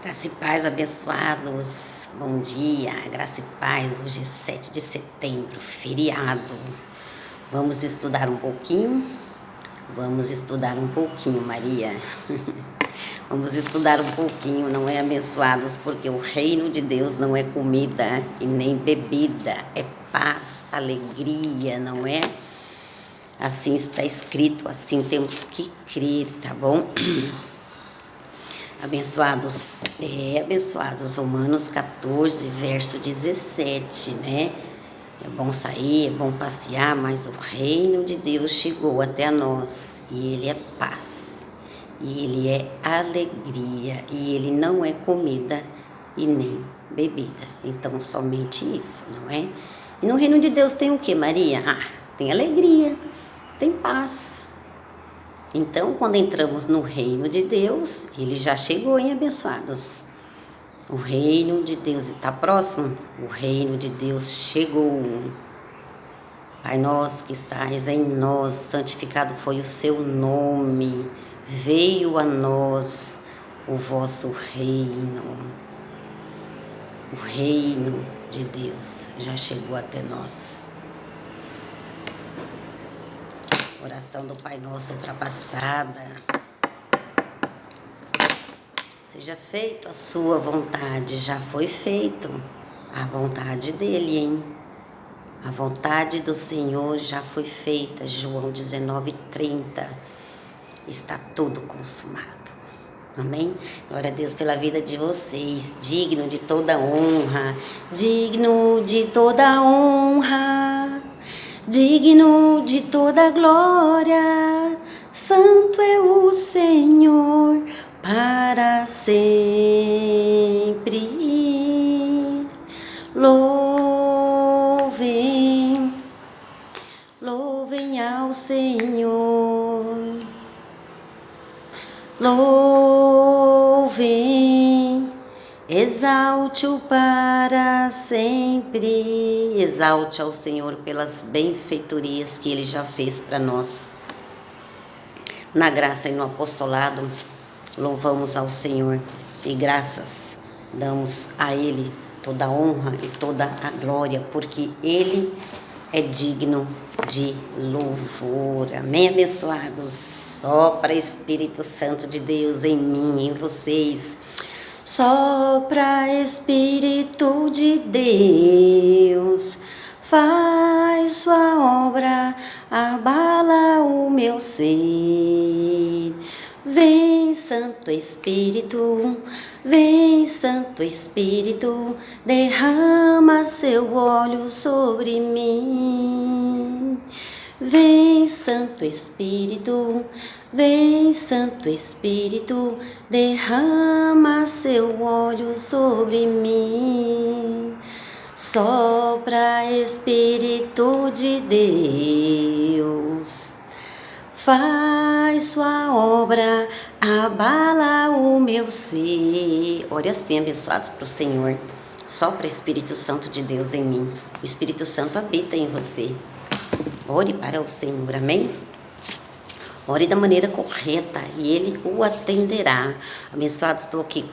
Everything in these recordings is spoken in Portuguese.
Graça e paz, abençoados. Bom dia, graça e paz. Hoje é 7 de setembro, feriado. Vamos estudar um pouquinho? Vamos estudar um pouquinho, Maria. Vamos estudar um pouquinho, não é, abençoados? Porque o reino de Deus não é comida e nem bebida, é paz, alegria, não é? Assim está escrito, assim temos que crer, tá bom? Abençoados, Romanos 14, verso 17, né? É bom sair, é bom passear, mas o reino de Deus chegou até nós e ele é paz, e ele é alegria, e ele não é comida e nem bebida. Então, somente isso, não é? E no reino de Deus tem o que, Maria? Tem alegria, tem paz. Então, quando entramos no reino de Deus, ele já chegou, hein, abençoados? O reino de Deus está próximo? O reino de Deus chegou. Pai nosso que estais em nós, santificado foi o seu nome. Veio a nós o vosso reino. O reino de Deus já chegou até nós. Oração do Pai Nosso ultrapassada. Seja feita a sua vontade, já foi feito a vontade dele, hein? A vontade do Senhor já foi feita, João 19:30. Está tudo consumado. Amém? Glória a Deus pela vida de vocês, digno de toda honra, digno de toda honra. Digno de toda glória, santo é o Senhor para sempre. Louvem, louvem ao Senhor. Louvem, exalte-o para sempre. Exalte ao Senhor pelas benfeitorias que Ele já fez para nós. Na graça e no apostolado, louvamos ao Senhor e graças damos a Ele toda a honra e toda a glória, porque Ele é digno de louvor. Amém, abençoados? Sopra Espírito Santo de Deus em mim, em vocês. Sopra Espírito de Deus, faz sua obra, abala o meu ser. Vem Santo Espírito, derrama seu óleo sobre mim. Vem Santo Espírito, derrama seu óleo sobre mim. Sopra Espírito de Deus, faz sua obra, abala o meu ser. Ore assim, abençoados, para o Senhor. Sopra Espírito Santo de Deus em mim. O Espírito Santo habita em você. Ore para o Senhor, amém? Ore da maneira correta e Ele o atenderá. Abençoados, estou aqui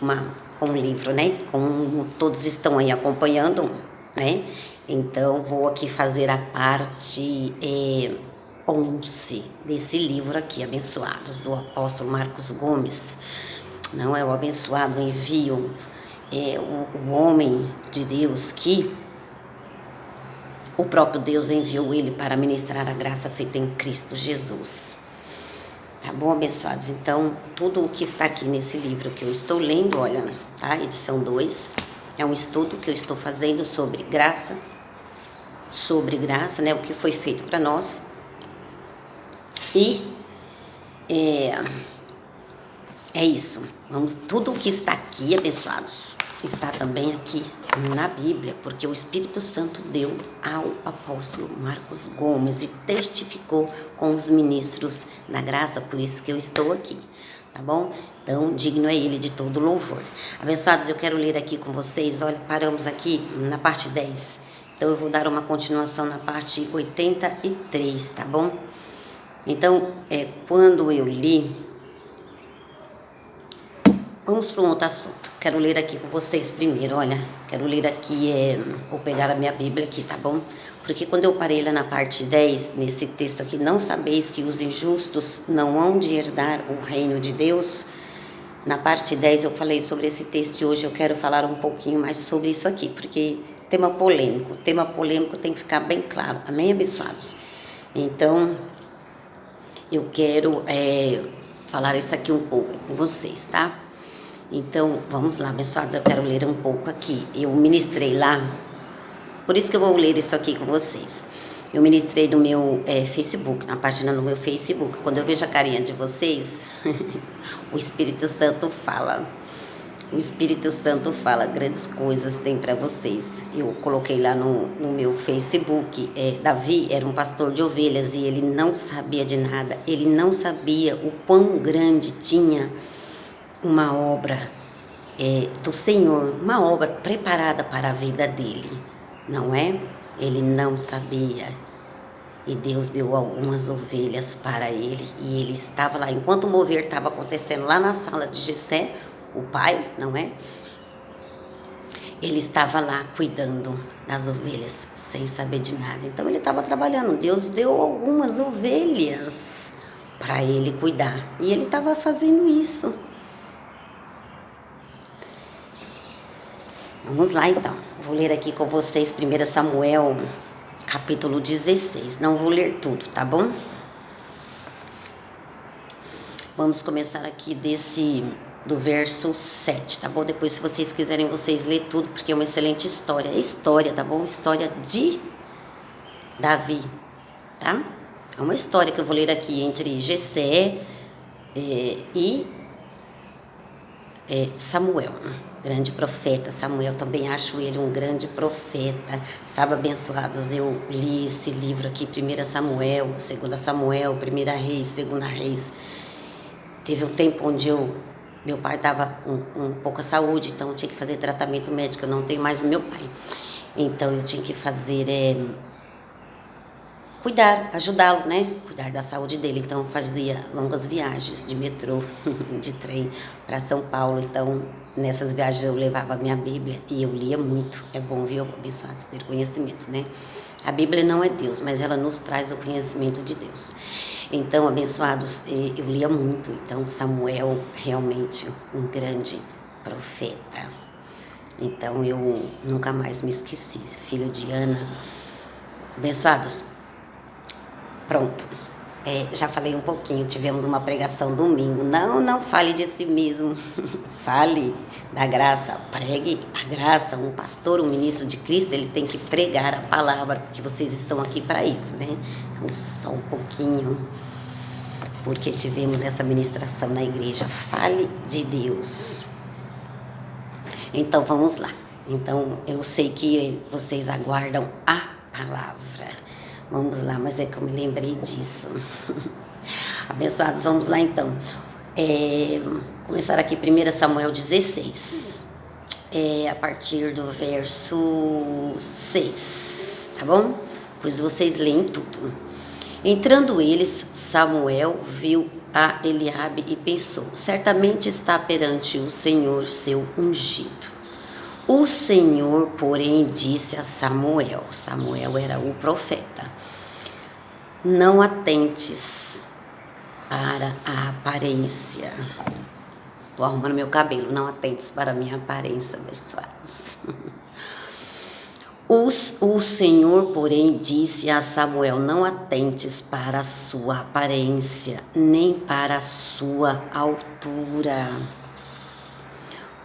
com um livro, né? Como todos estão aí acompanhando, né? Então, vou aqui fazer a parte 11 desse livro aqui, abençoados, do apóstolo Marcos Gomes. Não é o abençoado envio, o homem de Deus que o próprio Deus enviou ele para ministrar a graça feita em Cristo Jesus. Tá bom, abençoados? Então, tudo o que está aqui nesse livro que eu estou lendo, olha, tá? Edição 2, é um estudo que eu estou fazendo sobre graça, né? O que foi feito para nós. E é isso. Tudo o que está aqui, abençoados, está também aqui na Bíblia, porque o Espírito Santo deu ao apóstolo Marcos Gomes e testificou com os ministros da graça, por isso que eu estou aqui, tá bom? Então, digno é ele de todo louvor. Abençoados, eu quero ler aqui com vocês, olha, paramos aqui na parte 10, então eu vou dar uma continuação na parte 83, tá bom? Então, quando eu li vamos para um outro assunto. Quero ler aqui com vocês primeiro, olha. Quero ler aqui, vou pegar a minha Bíblia aqui, tá bom? Porque quando eu parei lá na parte 10, nesse texto aqui, não sabeis que os injustos não hão de herdar o reino de Deus? Na parte 10 eu falei sobre esse texto e hoje eu quero falar um pouquinho mais sobre isso aqui, porque tema polêmico tem que ficar bem claro, amém, abençoados? Então, eu quero falar isso aqui um pouco com vocês, tá? Então, vamos lá, abençoados, eu quero ler um pouco aqui. Eu ministrei lá, por isso que eu vou ler isso aqui com vocês. Eu ministrei no meu Facebook, na página do meu Facebook. Quando eu vejo a carinha de vocês, o Espírito Santo fala. O Espírito Santo fala, grandes coisas tem para vocês. Eu coloquei lá no meu Facebook, Davi era um pastor de ovelhas e ele não sabia de nada. Ele não sabia o quão grande tinha uma obra do Senhor, uma obra preparada para a vida dele, não é? Ele não sabia. E Deus deu algumas ovelhas para ele e ele estava lá. Enquanto o mover estava acontecendo lá na sala de Jessé, o pai, não é? Ele estava lá cuidando das ovelhas, sem saber de nada. Então ele estava trabalhando. Deus deu algumas ovelhas para ele cuidar. E ele estava fazendo isso. Vamos lá então. Vou ler aqui com vocês 1 Samuel, capítulo 16. Não vou ler tudo, tá bom? Vamos começar aqui do verso 7, tá bom? Depois, se vocês quiserem, vocês lêem tudo, porque é uma excelente história. É história, tá bom? História de Davi, tá? É uma história que eu vou ler aqui entre Jessé e Samuel, grande profeta. Samuel, também acho ele um grande profeta, sabe, abençoados? Eu li esse livro aqui, 1 Samuel, 2 Samuel, 1 Reis, 2 Reis. Teve um tempo onde meu pai estava com pouca saúde, então eu tinha que fazer tratamento médico. Eu não tenho mais o meu pai, então eu tinha que fazer cuidar, ajudá-lo, né? Cuidar da saúde dele. Então eu fazia longas viagens de metrô, de trem para São Paulo. Então nessas viagens eu levava a minha Bíblia e eu lia muito. É bom, viu, abençoados, ter conhecimento, né? A Bíblia não é Deus, mas ela nos traz o conhecimento de Deus. Então, abençoados, eu lia muito. Então, Samuel, realmente um grande profeta. Então, eu nunca mais me esqueci. Filho de Ana. Abençoados, pronto. Já falei um pouquinho, tivemos uma pregação domingo. Não fale de si mesmo. Fale da graça, pregue a graça. Um pastor, um ministro de Cristo, ele tem que pregar a palavra, porque vocês estão aqui para isso, né? Então, só um pouquinho, porque tivemos essa ministração na igreja. Fale de Deus. Então, vamos lá. Então, eu sei que vocês aguardam a palavra. Vamos lá, mas é que eu me lembrei disso. Abençoados, vamos lá então. Começar aqui 1 Samuel 16. A partir do verso 6, tá bom? Pois vocês leem tudo. Entrando eles, Samuel viu a Eliabe e pensou: certamente está perante o Senhor seu ungido. O Senhor, porém, disse a Samuel, Samuel era o profeta: não atentes para a aparência. Estou arrumando meu cabelo, não atentes para a minha aparência, abençoados. O Senhor, porém, disse a Samuel: não atentes para a sua aparência, nem para a sua altura,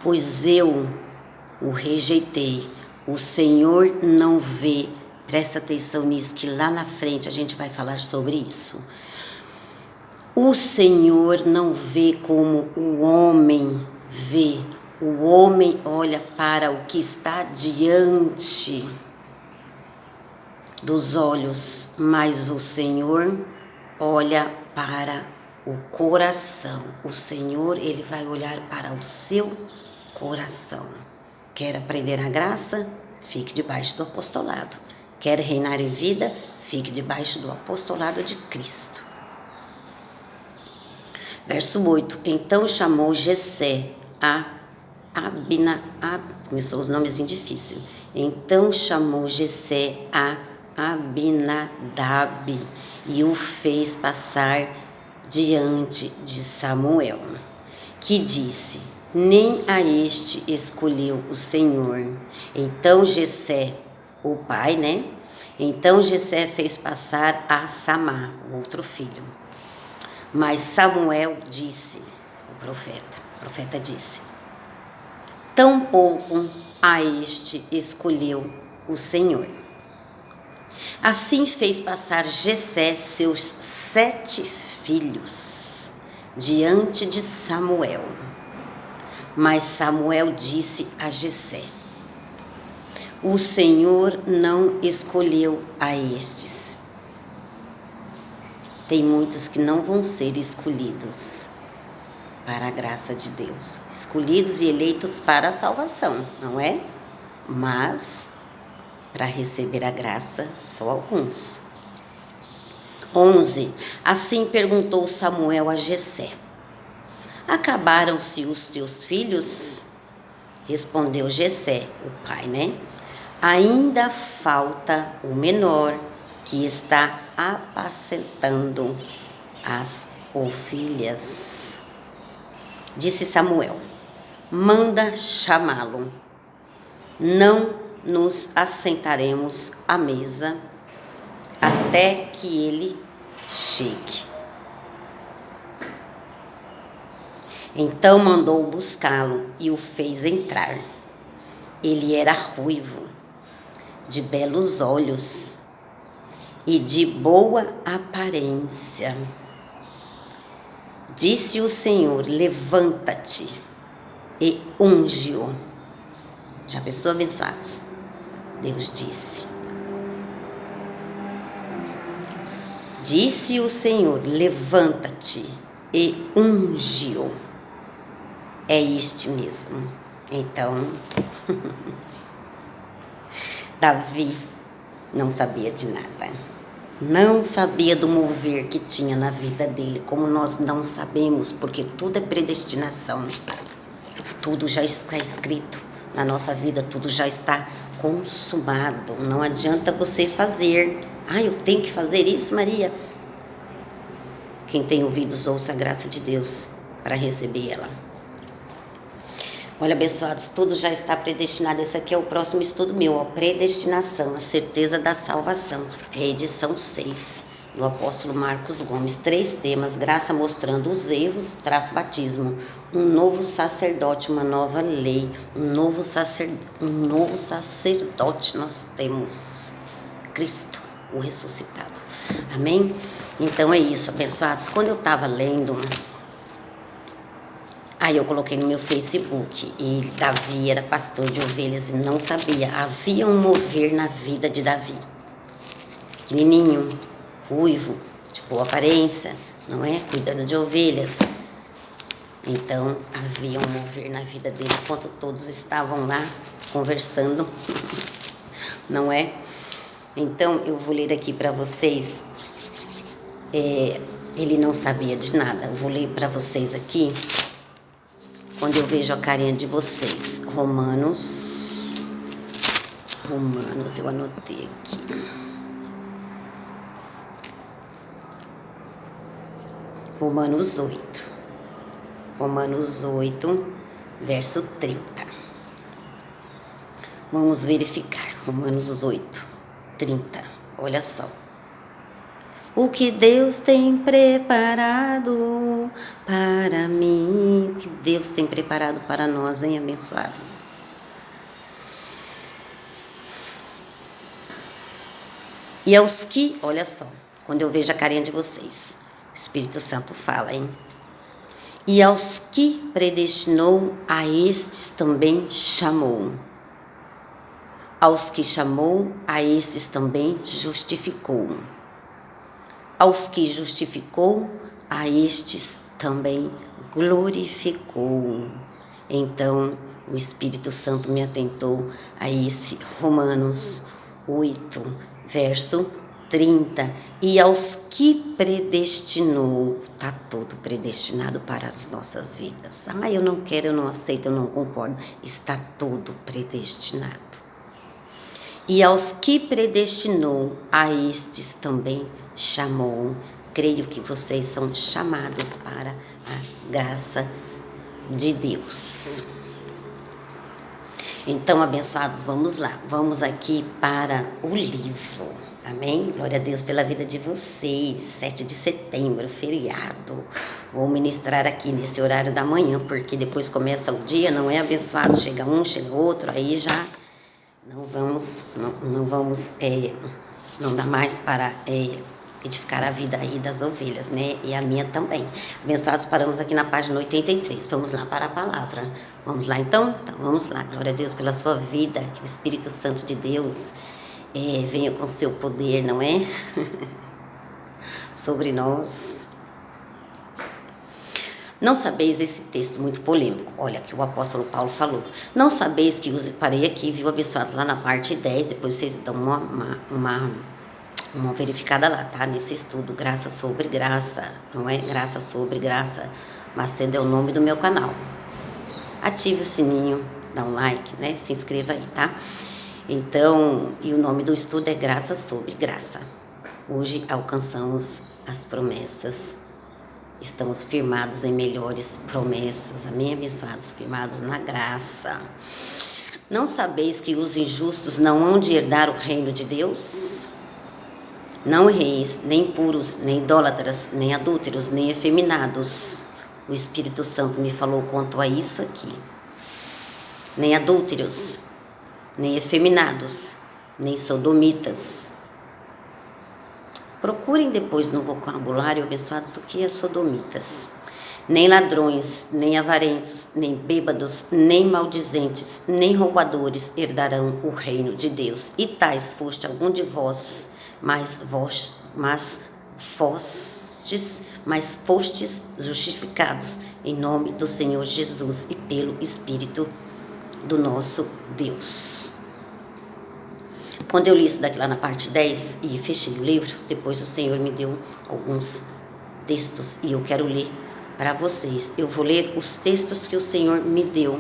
pois eu o rejeitei. O Senhor não vê. Presta atenção nisso, que lá na frente a gente vai falar sobre isso. O Senhor não vê como o homem vê. O homem olha para o que está diante dos olhos, mas o Senhor olha para o coração. O Senhor, ele vai olhar para o seu coração. Quer aprender a graça? Fique debaixo do apostolado. Quer reinar em vida? Fique debaixo do apostolado de Cristo. Verso 8. Então chamou Jessé começou os nomes difíceis. Então chamou Jessé a Abinadab e o fez passar diante de Samuel, que disse: nem a este escolheu o Senhor. Então Jessé, o pai, né? Então Jessé fez passar a Samá, o outro filho. Mas Samuel disse, o profeta disse: tampouco a este escolheu o Senhor. Assim fez passar Jessé seus 7 filhos diante de Samuel. Mas Samuel disse a Jessé: o Senhor não escolheu a estes. Tem muitos que não vão ser escolhidos para a graça de Deus, escolhidos e eleitos para a salvação, não é? Mas para receber a graça, só alguns. 11. Assim perguntou Samuel a Jessé: acabaram-se os teus filhos? Respondeu Jessé, o pai, né? Ainda falta o menor, que está apacentando as ovelhas. Disse Samuel: manda chamá-lo. Não nos assentaremos à mesa até que ele chegue. Então mandou buscá-lo e o fez entrar. Ele era ruivo, de belos olhos e de boa aparência. Disse o Senhor: levanta-te e unge-o. Já pensou, abençoados? Deus disse. Disse o Senhor: levanta-te e unge-o. É este mesmo. Então, Davi não sabia de nada. Não sabia do mover que tinha na vida dele, como nós não sabemos, porque tudo é predestinação. Tudo já está escrito na nossa vida, tudo já está consumado. Não adianta você fazer. Eu tenho que fazer isso, Maria. Quem tem ouvidos, ouça a graça de Deus para receber ela. Olha, abençoados, tudo já está predestinado. Esse aqui é o próximo estudo meu, a predestinação, a certeza da salvação. É a edição 6, do apóstolo Marcos Gomes. 3 temas: graça mostrando os erros, batismo, um novo sacerdote, uma nova lei, um novo sacerdote nós temos, Cristo, o ressuscitado. Amém? Então é isso, abençoados. Quando eu estava lendo, aí eu coloquei no meu Facebook, e Davi era pastor de ovelhas e não sabia. Havia um mover na vida de Davi. Pequenininho, ruivo, de boa aparência, não é? Cuidando de ovelhas. Então, havia um mover na vida dele, enquanto todos estavam lá conversando, não é? Então, eu vou ler aqui para vocês. Ele não sabia de nada. Eu vou ler para vocês aqui. Quando eu vejo a carinha de vocês. Romanos, eu anotei aqui. Romanos 8, verso 30. Vamos verificar. Romanos 8, 30. Olha só. O que Deus tem preparado para mim, o que Deus tem preparado para nós, hein, abençoados? E aos que, olha só, quando eu vejo a carinha de vocês, o Espírito Santo fala, hein? E aos que predestinou, a estes também chamou. Aos que chamou, a estes também justificou. Aos que justificou, a estes também glorificou. Então, o Espírito Santo me atentou a esse Romanos 8, verso 30. E aos que predestinou, está tudo predestinado para as nossas vidas. Ah, eu não quero, eu não aceito, eu não concordo. Está tudo predestinado. E aos que predestinou, a estes também chamou. Creio que vocês são chamados para a graça de Deus. Então, abençoados, vamos lá. Vamos aqui para o livro. Amém? Glória a Deus pela vida de vocês. 7 de setembro, feriado. Vou ministrar aqui nesse horário da manhã, porque depois começa o dia, não é abençoado? Chega um, chega outro, aí já não dá mais para edificar a vida aí das ovelhas, né? E a minha também. Abençoados, paramos aqui na página 83. Vamos lá para a palavra. Vamos lá então? Então vamos lá. Glória a Deus pela sua vida. Que o Espírito Santo de Deus venha com seu poder, não é? Sobre nós. Não sabeis, esse texto muito polêmico, olha que o apóstolo Paulo falou, não sabeis que parei aqui, viu, abençoados, lá na parte 10, depois vocês dão uma verificada lá, tá, nesse estudo, graça sobre graça, não é graça sobre graça, Macedo é o nome do meu canal. Ative o sininho, dá um like, né, se inscreva aí, tá? Então, e o nome do estudo é graça sobre graça. Hoje alcançamos as promessas. Estamos firmados em melhores promessas, amém, abençoados, firmados na graça. Não sabeis que os injustos não hão de herdar o reino de Deus? Não reis, nem puros, nem idólatras, nem adúlteros, nem efeminados. O Espírito Santo me falou quanto a isso aqui. Nem adúlteros, nem efeminados, nem sodomitas. Procurem depois no vocabulário, abençoados, o que é sodomitas. Nem ladrões, nem avarentos, nem bêbados, nem maldizentes, nem roubadores herdarão o reino de Deus. E tais foste algum de vós, mas fostes justificados em nome do Senhor Jesus e pelo Espírito do nosso Deus. Quando eu li isso daqui lá na parte 10 e fechei o livro, depois o Senhor me deu alguns textos e eu quero ler para vocês. Eu vou ler os textos que o Senhor me deu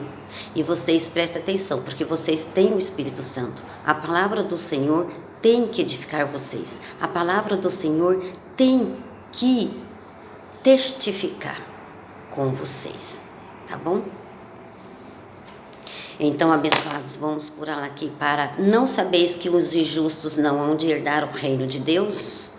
e vocês prestem atenção, porque vocês têm o Espírito Santo. A palavra do Senhor tem que edificar vocês. A palavra do Senhor tem que testificar com vocês, tá bom? Então, abençoados, vamos por ela aqui para... Não sabeis que os injustos não hão de herdar o reino de Deus?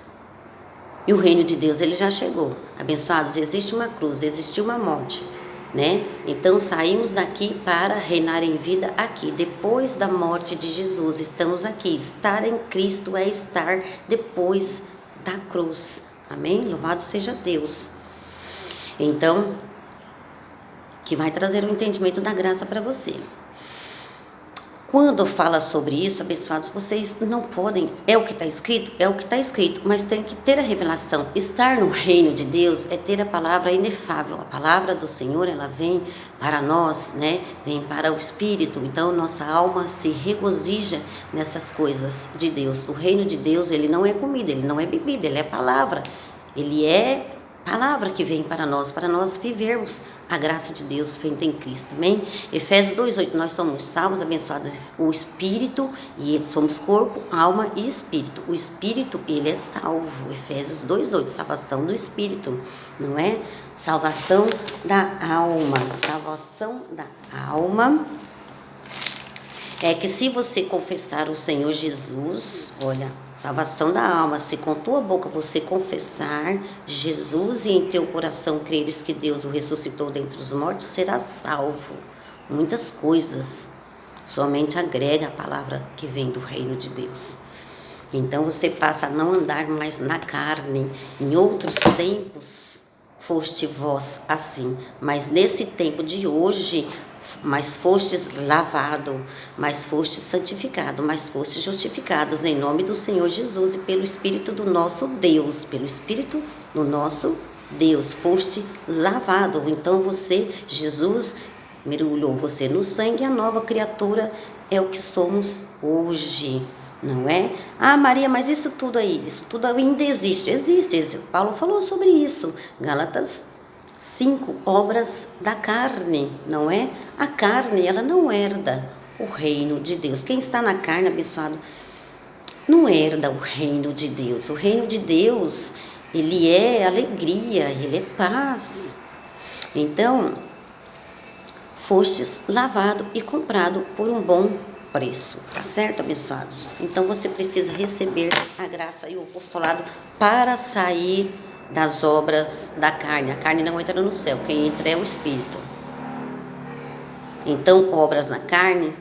E o reino de Deus, ele já chegou. Abençoados, existe uma cruz, existe uma morte, né? Então, saímos daqui para reinar em vida aqui. Depois da morte de Jesus, estamos aqui. Estar em Cristo é estar depois da cruz. Amém? Louvado seja Deus. Então, que vai trazer o entendimento da graça para você. Quando fala sobre isso, abençoados, vocês não podem, é o que está escrito, mas tem que ter a revelação. Estar no reino de Deus é ter a palavra inefável. A palavra do Senhor, ela vem para nós, né? Vem para o Espírito. Então, nossa alma se regozija nessas coisas de Deus. O reino de Deus, ele não é comida, ele não é bebida, ele é palavra. Ele é palavra que vem para nós vivermos a graça de Deus feita em Cristo, amém? Efésios 2:8, nós somos salvos, abençoados, o Espírito, e somos corpo, alma e Espírito. O Espírito, ele é salvo, Efésios 2:8, salvação do Espírito, não é? Salvação da alma, é que se você confessar o Senhor Jesus, olha, salvação da alma, se com tua boca você confessar Jesus e em teu coração creres que Deus o ressuscitou dentre os mortos, será salvo. Muitas coisas, somente agrega a palavra que vem do reino de Deus. Então você passa a não andar mais na carne. Em outros tempos foste vós assim, mas nesse tempo de hoje, mas fostes lavado, mas fostes santificado, mas fostes justificados em nome do Senhor Jesus e pelo Espírito do nosso Deus, foste lavado. Então você, Jesus, mergulhou você no sangue, a nova criatura é o que somos hoje. não é? Ah, Maria, mas isso tudo aí, isso tudo ainda existe. Existe. Paulo falou sobre isso. Gálatas 5, obras da carne, não é? A carne, ela não herda o reino de Deus. Quem está na carne, abençoado, não herda o reino de Deus. O reino de Deus, ele é alegria, ele é paz. Então, fostes lavado e comprado por um bom preço, tá certo, abençoados? Então você precisa receber a graça e o apostolado para sair das obras da carne. A carne não entra no céu, quem entra é o Espírito. Então, obras na carne,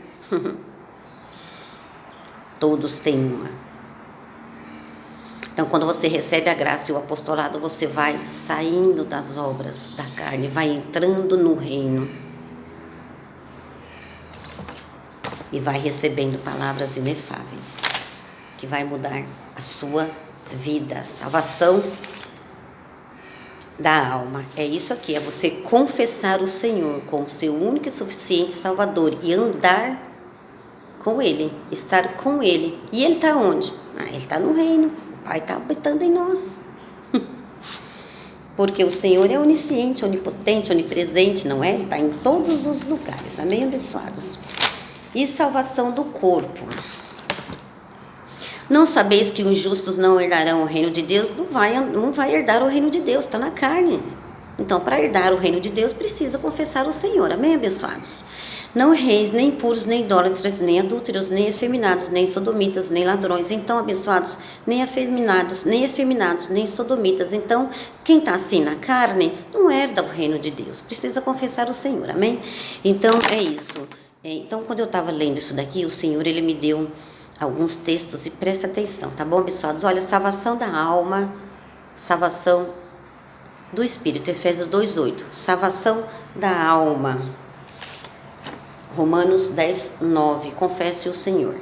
todos têm uma. Então, quando você recebe a graça e o apostolado, você vai saindo das obras da carne, vai entrando no reino e vai recebendo palavras inefáveis, que vai mudar a sua vida. Salvação da alma. É isso aqui, é você confessar o Senhor como seu único e suficiente Salvador e andar com Ele, estar com Ele. E Ele está onde? Ele está no reino. O Pai está habitando em nós. Porque o Senhor é onisciente, onipotente, onipresente, não é? Ele está em todos os lugares. Amém, abençoados? E salvação do corpo. Não sabeis que os justos não herdarão o reino de Deus? Não vai herdar o reino de Deus, está na carne. Então, para herdar o reino de Deus, precisa confessar o Senhor. Amém, abençoados? Não reis, nem puros, nem idólatras, nem adúlteros, nem efeminados, nem sodomitas, nem ladrões. Então, abençoados, nem efeminados, nem sodomitas. Então, quem está assim na carne, não herda o reino de Deus. Precisa confessar o Senhor, amém? Então, é isso. Então, quando eu estava lendo isso daqui, o Senhor, Ele me deu alguns textos e presta atenção, tá bom, abençoados? Olha, salvação da alma, salvação do Espírito, Efésios 2:8. Salvação da alma. Romanos 10:9. Confesse o Senhor.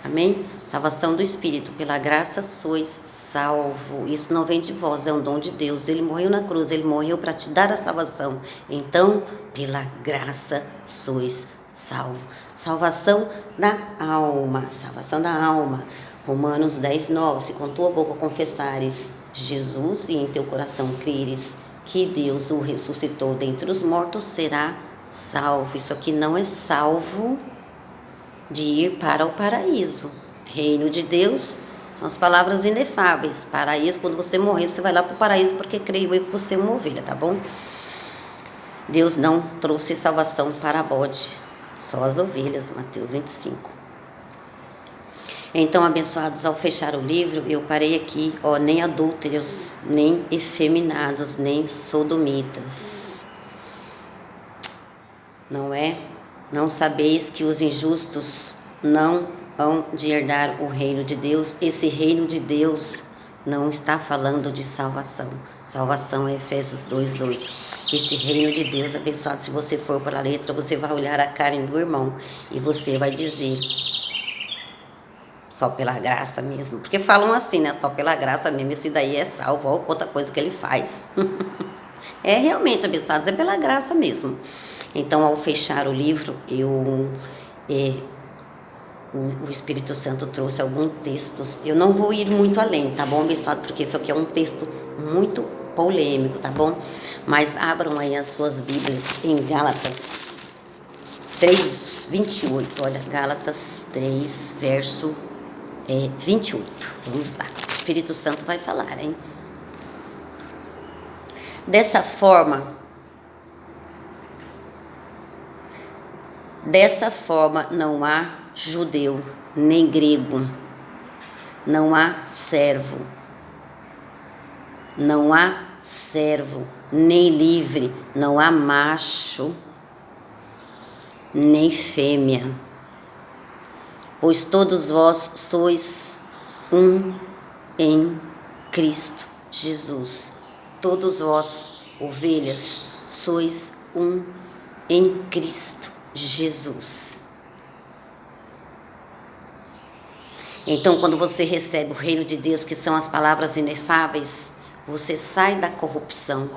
Amém? Salvação do Espírito. Pela graça sois salvo. Isso não vem de vós, é um dom de Deus. Ele morreu na cruz, Ele morreu para te dar a salvação. Então, pela graça sois salvo. Salvação da alma. Salvação da alma. Romanos 10:9. Se com tua boca confessares Jesus e em teu coração creres que Deus o ressuscitou dentre os mortos, será salvo. Isso aqui não é salvo de ir para o paraíso. Reino de Deus são as palavras inefáveis. Paraíso, quando você morrer, você vai lá para o paraíso, porque creio eu que você é uma ovelha, tá bom? Deus não trouxe salvação para bode, só as ovelhas. Mateus 25. Então, abençoados, ao fechar o livro, eu parei aqui, nem adúlteros, nem efeminados, nem sodomitas. Não é? Não sabeis que os injustos não hão de herdar o reino de Deus? Esse reino de Deus não está falando de salvação. Salvação é Efésios 2:8. Este reino de Deus, abençoado, se você for para a letra, você vai olhar a carne do irmão e você vai dizer: só pela graça mesmo. Porque falam assim, né? Só pela graça mesmo, esse daí é salvo. Olha quanta coisa que ele faz. É realmente, abençoados, é pela graça mesmo. Então, ao fechar o livro, o Espírito Santo trouxe alguns textos. Eu não vou ir muito além, tá bom, abençoado? Porque isso aqui é um texto muito polêmico, tá bom? Mas abram aí as suas Bíblias em Gálatas 3:28. Olha, Gálatas 3, verso 28. Vamos lá. O Espírito Santo vai falar, hein? Dessa forma não há judeu nem grego, não há servo nem livre, não há macho nem fêmea, pois todos vós sois um em Cristo Jesus. Todos vós, ovelhas, sois um em Cristo Jesus. Então, quando você recebe o reino de Deus, que são as palavras inefáveis, você sai da corrupção.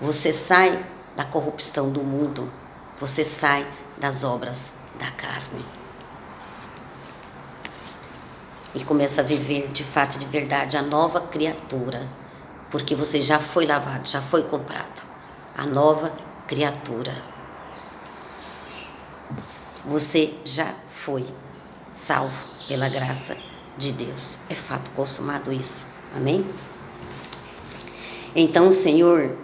Você sai da corrupção do mundo. Você sai das obras da carne. e começa a viver de fato e de verdade a nova criatura, porque você já foi lavado, já foi comprado, a nova criatura. Você já foi salvo pela graça de Deus. É fato consumado isso. Amém? Então o Senhor,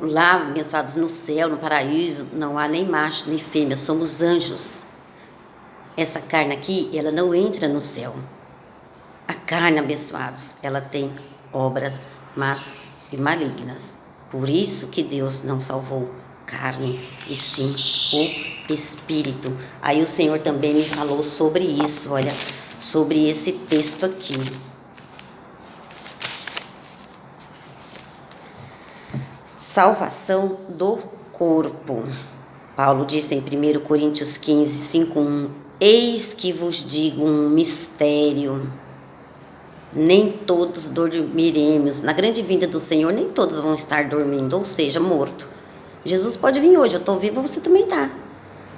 lá, abençoados, no céu, no paraíso, não há nem macho nem fêmea, somos anjos. Essa carne aqui, ela não entra no céu. A carne, abençoados, ela tem obras más e malignas. Por isso que Deus não salvou carne, e sim o Espírito. Aí o Senhor também me falou sobre isso, olha, sobre esse texto aqui. Salvação do corpo. Paulo disse em 1 Coríntios 15, 5:1: Eis que vos digo um mistério. Nem todos dormiremos. Na grande vinda do Senhor, nem todos vão estar dormindo, ou seja, morto. Jesus pode vir hoje, eu estou viva, você também está.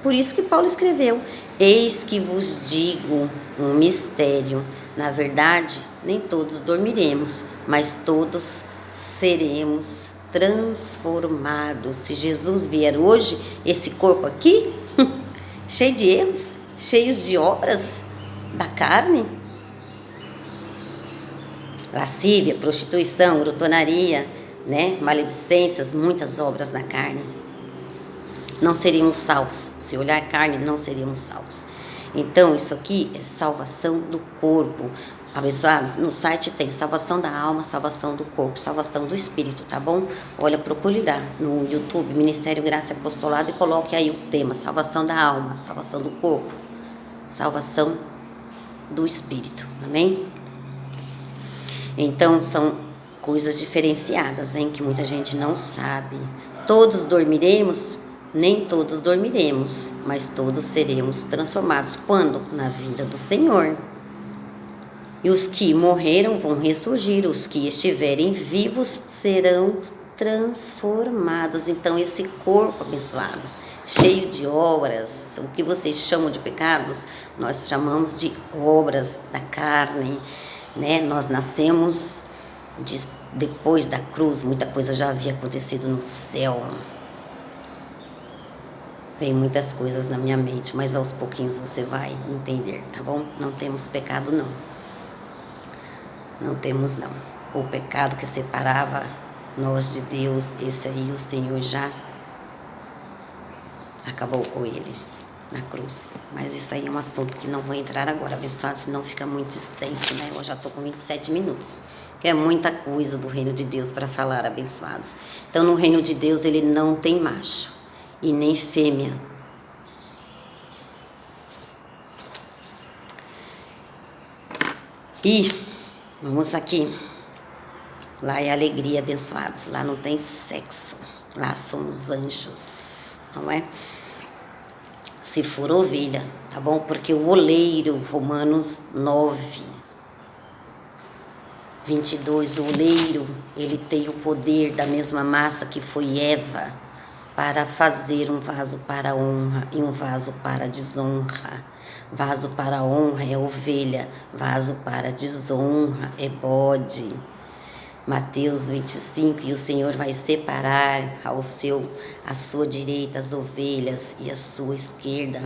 Por isso que Paulo escreveu: Eis que vos digo um mistério. Na verdade, nem todos dormiremos, mas todos seremos transformados. Se Jesus vier hoje, esse corpo aqui, cheio de erros, cheios de obras da carne, lascívia, prostituição, glutonaria, né, maledicências, muitas obras na carne, não seríamos salvos. Se olhar carne, não seríamos salvos. Então, isso aqui é salvação do corpo. Abençoados, no site tem salvação da alma, salvação do corpo, salvação do espírito, tá bom? Olha, procure lá no YouTube, Ministério Graça e Apostolado, e coloque aí o tema: salvação da alma, salvação do corpo, salvação do espírito, amém? Então, são coisas diferenciadas, hein, que muita gente não sabe. Todos dormiremos? Nem todos dormiremos, mas todos seremos transformados. Quando? Na vinda do Senhor. E os que morreram vão ressurgir, os que estiverem vivos serão transformados. Então, esse corpo, abençoados, cheio de obras, o que vocês chamam de pecados, nós chamamos de obras da carne, né? Nós nascemos depois da cruz, muita coisa já havia acontecido no céu. Vem muitas coisas na minha mente, mas aos pouquinhos você vai entender, tá bom? Não temos pecado, não. Não temos, não. O pecado que separava nós de Deus, esse aí o Senhor já acabou com ele na cruz. Mas isso aí é um assunto que não vou entrar agora, abençoado, senão fica muito extenso, né? Eu já tô com 27 minutos. Que é muita coisa do reino de Deus para falar, abençoados. Então, no reino de Deus, ele não tem macho e nem fêmea. E vamos aqui. Lá é alegria, abençoados. Lá não tem sexo. Lá somos anjos, não é? Se for ovelha, tá bom? Porque o oleiro, Romanos 9:22, o oleiro, ele tem o poder da mesma massa que foi Eva, para fazer um vaso para honra e um vaso para desonra. Vaso para honra é ovelha, vaso para desonra é bode. Mateus 25, e o Senhor vai separar à sua direita as ovelhas e à sua esquerda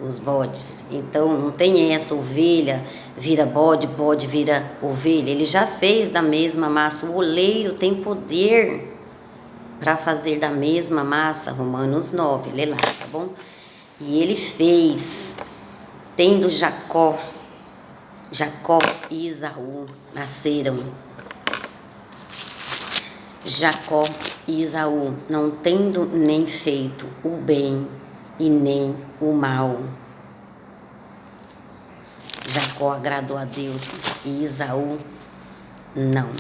os bodes. Então não tem essa, ovelha vira bode, bode vira ovelha. Ele já fez da mesma massa. O oleiro tem poder para fazer da mesma massa. Romanos 9, lê lá, tá bom? E ele fez, tendo Jacó e Esaú nasceram. Jacó e Esaú, não tendo nem feito o bem e nem o mal. Jacó agradou a Deus e Esaú não.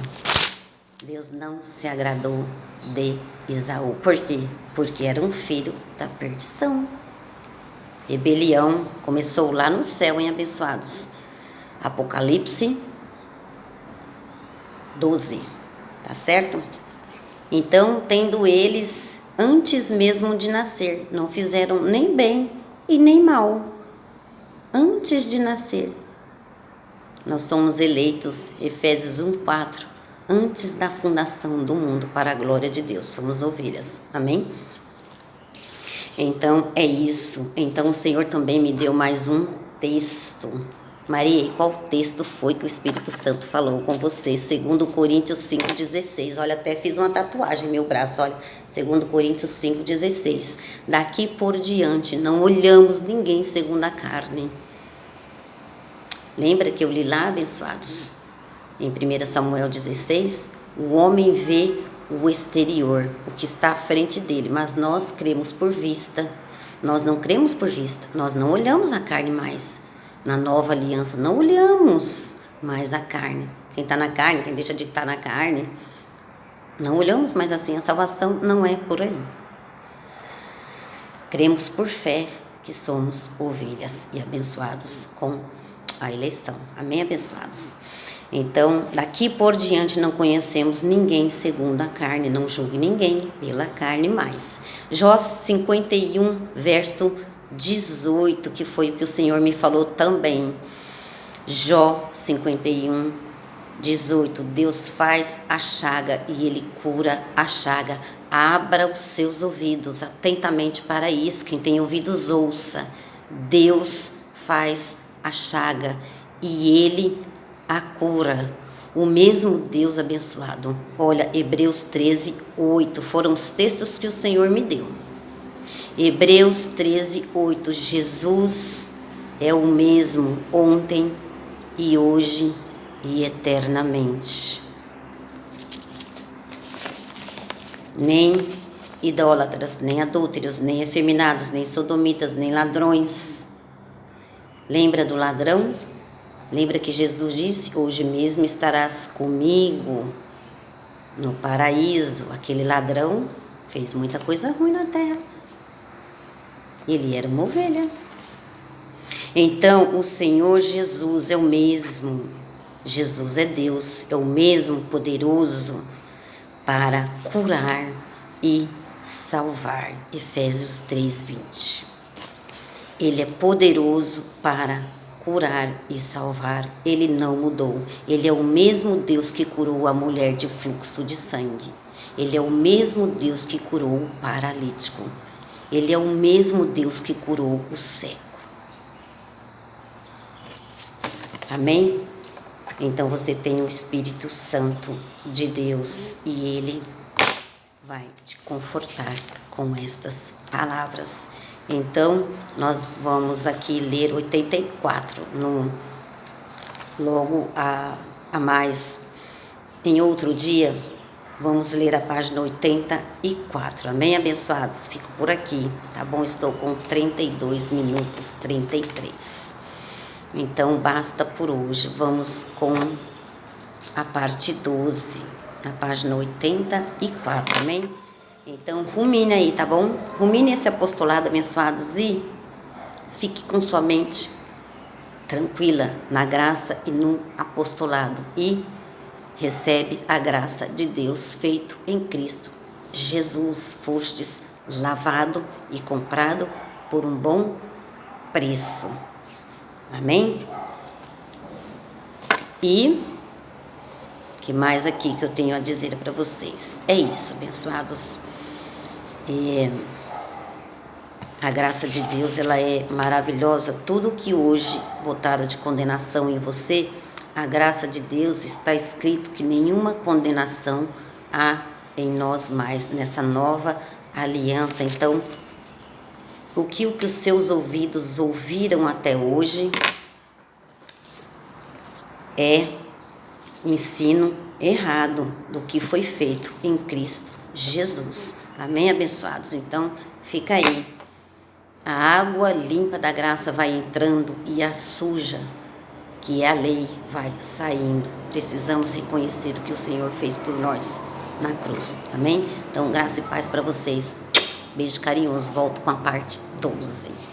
Deus não se agradou de Esaú. Por quê? Porque era um filho da perdição. Rebelião começou lá no céu, hein, abençoados? Apocalipse 12, tá certo? Então, tendo eles, antes mesmo de nascer, não fizeram nem bem e nem mal. Antes de nascer, Nós somos eleitos, Efésios 1:4, antes da fundação do mundo, para a glória de Deus. Somos ovelhas. Amém? Então, é isso. Então, o Senhor também me deu mais um texto. Maria, qual texto foi que o Espírito Santo falou com você? 2 Coríntios 5,16. Olha, até fiz uma tatuagem no meu braço, olha. 2 Coríntios 5,16. Daqui por diante, não olhamos ninguém segundo a carne. Lembra que eu li lá, abençoados? Em 1 Samuel 16, o homem vê o exterior, o que está à frente dele, mas nós cremos por vista. Nós não cremos por vista, nós não olhamos a carne mais. Na nova aliança, não olhamos mais a carne. Quem está na carne, quem deixa de estar na carne, não olhamos mais assim. A salvação não é por aí. Cremos por fé que somos ovelhas e abençoados com a eleição. Amém, abençoados? Então, daqui por diante não conhecemos ninguém segundo a carne, não julgue ninguém pela carne mais. Jó 51, verso 18, que foi o que o Senhor me falou também. Jó 51, 18. Deus faz a chaga e Ele cura a chaga. Abra os seus ouvidos atentamente para isso. Quem tem ouvidos, ouça. Deus faz a chaga e Ele a cura. O mesmo Deus abençoado. Olha, Hebreus 13, 8. Foram os textos que o Senhor me deu. Hebreus 13, 8. Jesus é o mesmo ontem e hoje e eternamente. Nem idólatras, nem adúlteros, nem efeminados, nem sodomitas, nem ladrões. Lembra do ladrão? Lembra que Jesus disse: hoje mesmo estarás comigo no paraíso. Aquele ladrão fez muita coisa ruim na terra. Ele era uma ovelha. Então, o Senhor Jesus é o mesmo. Jesus é Deus, é o mesmo poderoso para curar e salvar. Efésios 3:20. Ele é poderoso para curar e salvar. Ele não mudou. Ele é o mesmo Deus que curou a mulher de fluxo de sangue. Ele é o mesmo Deus que curou o paralítico. Ele é o mesmo Deus que curou o cego. Amém? Então você tem o Espírito Santo de Deus e Ele vai te confortar com estas palavras. Então, nós vamos aqui ler 84, logo a mais. Em outro dia, vamos ler a página 84. Amém, abençoados? Fico por aqui, tá bom? Estou com 32 minutos, 33. Então, basta por hoje. Vamos com a parte 12, na página 84, amém? Então, rumine aí, tá bom? Rumine esse apostolado, abençoados, e fique com sua mente tranquila na graça e no apostolado. E recebe a graça de Deus feito em Cristo Jesus. Fostes lavado e comprado por um bom preço. Amém? E que mais aqui que eu tenho a dizer para vocês? É isso, abençoados. A graça de Deus, ela é maravilhosa. Tudo que hoje botaram de condenação em você, a graça de Deus, está escrito que nenhuma condenação há em nós mais, nessa nova aliança. Então, o que os seus ouvidos ouviram até hoje é ensino errado do que foi feito em Cristo Jesus. Amém, abençoados? Então, fica aí. A água limpa da graça vai entrando e a suja, que é a lei, vai saindo. Precisamos reconhecer o que o Senhor fez por nós na cruz. Amém? Então, graça e paz para vocês. Beijo carinhoso. Volto com a parte 12.